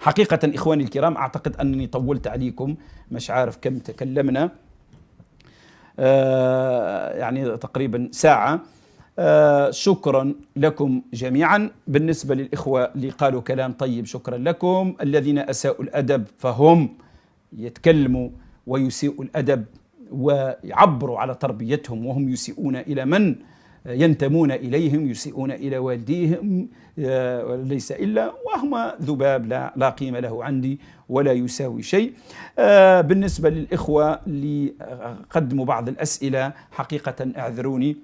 حقيقة إخواني الكرام أعتقد أنني طولت عليكم، مش عارف كم تكلمنا، يعني تقريبا ساعة. شكرا لكم جميعا. بالنسبة للإخوة اللي قالوا كلام طيب شكرا لكم. الذين أساءوا الأدب فهم يتكلموا ويسيئوا الأدب ويعبروا على تربيتهم وهم يسيئون إلى من ينتمون إليهم، يسيئون إلى والديهم ليس إلا، وهم ذباب لا قيمة له عندي ولا يساوي شيء. بالنسبة للإخوة اللي قدموا بعض الأسئلة حقيقة اعذروني،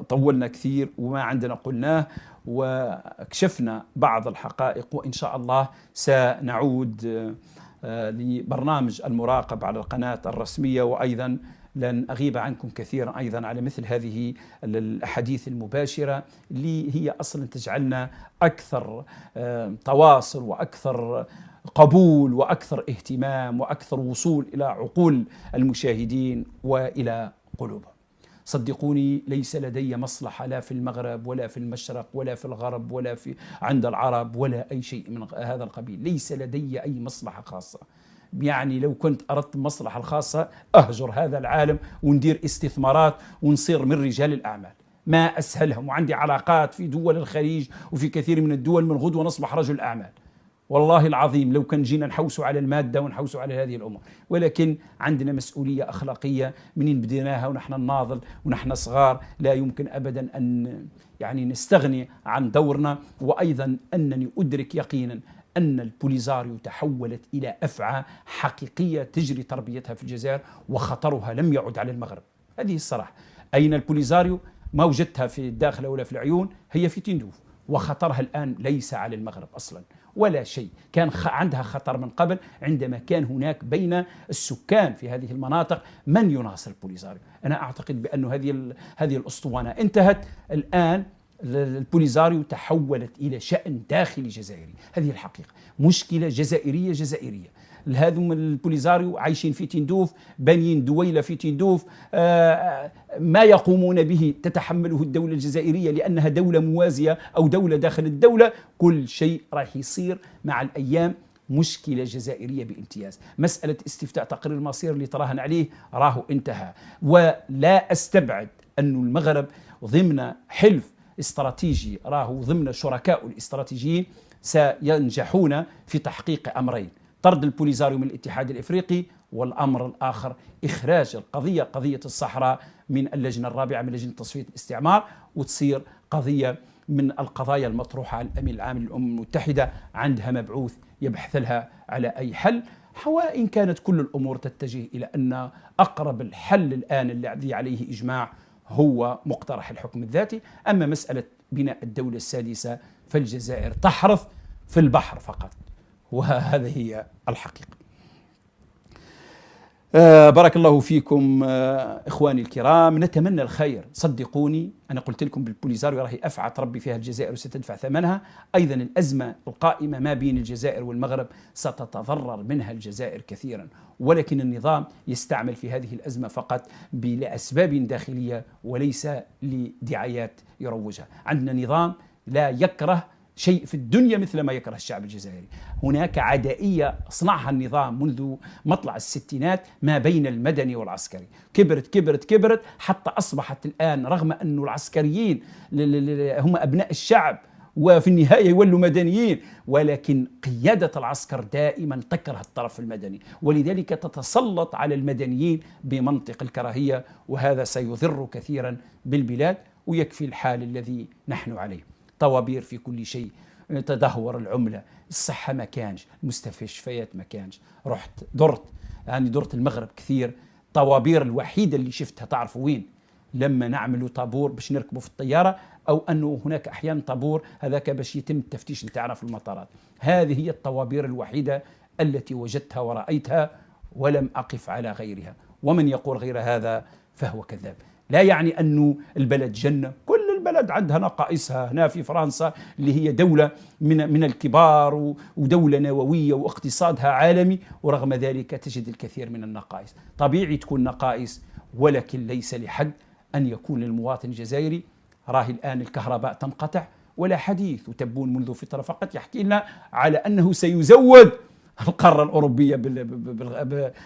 طولنا كثير وما عندنا قلناه وكشفنا بعض الحقائق، وإن شاء الله سنعود لبرنامج المراقب على القناة الرسمية، وأيضا لن أغيب عنكم كثيرا أيضا على مثل هذه الأحاديث المباشرة اللي هي أصلا تجعلنا أكثر تواصل وأكثر قبول وأكثر اهتمام وأكثر وصول إلى عقول المشاهدين وإلى قلوبهم. صدقوني ليس لدي مصلحة لا في المغرب ولا في المشرق ولا في الغرب ولا في عند العرب ولا أي شيء من هذا القبيل، ليس لدي أي مصلحة خاصة. يعني لو كنت أردت المصلحة الخاصة أهجر هذا العالم وندير استثمارات ونصير من رجال الأعمال، ما أسهلهم، وعندي علاقات في دول الخليج وفي كثير من الدول، من غدوة نصبح رجل أعمال. والله العظيم لو كان جينا نحوسوا على المادة ونحوسوا على هذه الأمور، ولكن عندنا مسؤولية أخلاقية منين بديناها ونحن نناضل ونحن صغار، لا يمكن أبدا أن يعني نستغني عن دورنا. وأيضا أنني أدرك يقينا أن البوليزاريو تحولت إلى أفعى حقيقية تجري تربيتها في الجزائر، وخطرها لم يعد على المغرب. هذه الصراحة. أين البوليزاريو؟ ما وجدتها في الداخل ولا في العيون، هي في تندوف، وخطرها الآن ليس على المغرب أصلا ولا شيء. كان عندها خطر من قبل عندما كان هناك بين السكان في هذه المناطق من يناصر البوليزاريو. أنا أعتقد بأن هذه الأسطوانة انتهت. الآن البوليزاريو تحولت إلى شأن داخلي جزائري، هذه الحقيقة، مشكلة جزائرية. هذم البوليزاريو عايشين في تندوف، بانيين دويلة في تندوف، ما يقومون به تتحمله الدولة الجزائرية لأنها دولة موازية أو دولة داخل الدولة. كل شيء راح يصير مع الأيام مشكلة جزائرية بامتياز. مسألة استفتاء تقرير المصير اللي تراهن عليه راه انتهى، ولا أستبعد أن المغرب ضمن حلف استراتيجي، راه ضمن شركاء الاستراتيجيين سينجحون في تحقيق أمرين: طرد البوليزاريو من الاتحاد الإفريقي، والأمر الآخر إخراج قضية الصحراء من اللجنة الرابعة من لجنة تصفية الاستعمار، وتصير قضية من القضايا المطروحة على الأمين العام للأمم المتحدة، عندها مبعوث يبحث لها على أي حل. وإن كانت كل الأمور تتجه إلى أن أقرب الحل الآن الذي عليه إجماع هو مقترح الحكم الذاتي. أما مسألة بناء الدولة السادسة فالجزائر تحرث في البحر فقط، وهذه هي الحقيقة. بارك الله فيكم إخواني الكرام، نتمنى الخير. صدقوني أنا قلت لكم بالبوليزاريو راهي أفعى تربي فيها الجزائر وستدفع ثمنها. أيضا الأزمة القائمة ما بين الجزائر والمغرب ستتضرر منها الجزائر كثيرا، ولكن النظام يستعمل في هذه الأزمة فقط لأسباب داخلية وليس لدعايات يروجها. عندنا نظام لا يكره شيء في الدنيا مثل ما يكره الشعب الجزائري. هناك عدائية صنعها النظام منذ مطلع الستينات ما بين المدني والعسكري، كبرت حتى أصبحت الآن، رغم أن العسكريين هم أبناء الشعب وفي النهاية يولوا مدنيين، ولكن قيادة العسكر دائما تكره الطرف المدني، ولذلك تتسلط على المدنيين بمنطق الكراهية، وهذا سيضر كثيرا بالبلاد. ويكفي الحال الذي نحن عليه، طوابير في كل شيء، تدهور العملة، الصحة ما كانش، المستشفيات ما كانش. رحت درت المغرب كثير. طوابير الوحيدة اللي شفتها تعرفوا وين؟ لما نعملوا طابور باش نركبوا في الطيارة، أو أنه هناك أحيانا طابور هذاك باش يتم التفتيش نتاعنا في المطارات. هذه هي الطوابير الوحيدة التي وجدتها ورأيتها، ولم أقف على غيرها. ومن يقول غير هذا فهو كذاب. لا يعني أنه البلد جنة، كل البلد عندها نقائصها. هنا في فرنسا اللي هي دولة من الكبار ودولة نووية واقتصادها عالمي، ورغم ذلك تجد الكثير من النقائص. طبيعي تكون نقائص، ولكن ليس لحد أن يكون للمواطن الجزائري راهي الآن الكهرباء تنقطع ولا حديث. وتبون منذ فترة فقط يحكي لنا على أنه سيزود القارة الأوروبية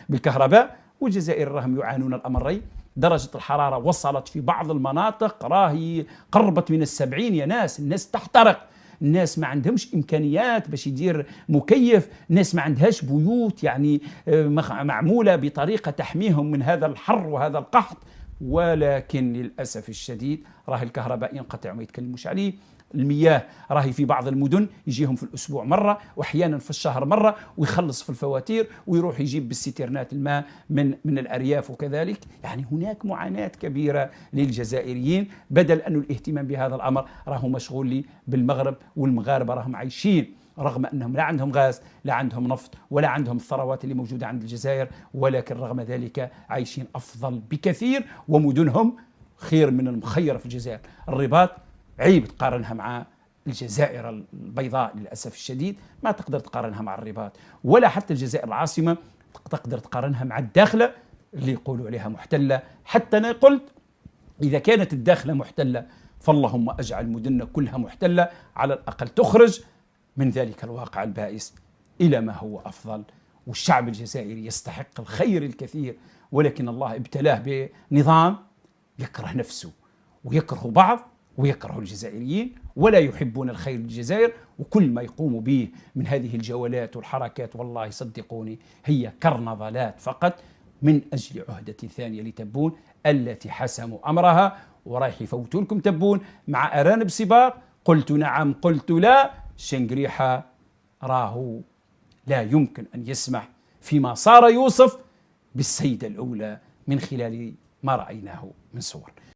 بالكهرباء، والجزائر راهم يعانون الأمرين. درجة الحرارة وصلت في بعض المناطق راهي قربت من 70 يا ناس، الناس تحترق، الناس ما عندهمش إمكانيات باش يدير مكيف، الناس ما عندهاش بيوت يعني معمولة بطريقة تحميهم من هذا الحر وهذا القحط. ولكن للأسف الشديد راهي الكهرباء ينقطع وما يتكلموش عليه. المياه راهي في بعض المدن يجيهم في الأسبوع مرة وأحيانا في الشهر مرة، ويخلص في الفواتير ويروح يجيب بالسيترنات الماء من الأرياف وكذلك. يعني هناك معاناة كبيرة للجزائريين، بدل أن الاهتمام بهذا الأمر راهو مشغول بالمغرب، والمغاربة راهم عايشين رغم أنهم لا عندهم غاز لا عندهم نفط ولا عندهم الثروات اللي موجودة عند الجزائر، ولكن رغم ذلك عايشين أفضل بكثير، ومدنهم خير من المخيرة في الجزائر. الرباط عيب تقارنها مع الجزائر البيضاء للأسف الشديد، ما تقدر تقارنها مع الرباط، ولا حتى الجزائر العاصمة تقدر تقارنها مع الداخلة اللي يقولوا عليها محتلة. حتى أنا قلت إذا كانت الداخلة محتلة فاللهم أجعل مدننا كلها محتلة، على الأقل تخرج من ذلك الواقع البائس إلى ما هو أفضل. والشعب الجزائري يستحق الخير الكثير، ولكن الله ابتلاه بنظام يكره نفسه ويكره بعض ويكره الجزائريين ولا يحبون الخير للجزائر. وكل ما يقوم به من هذه الجولات والحركات والله صدقوني هي كرنفالات فقط من أجل عهدة ثانية لتبون التي حسموا أمرها ورايح يفوتوا لكم تبون مع أرانب سباق. قلت نعم قلت لا، شنقريحة راهو لا يمكن أن يسمح فيما صار يوصف بالسيدة الأولى من خلال ما رأيناه من صور.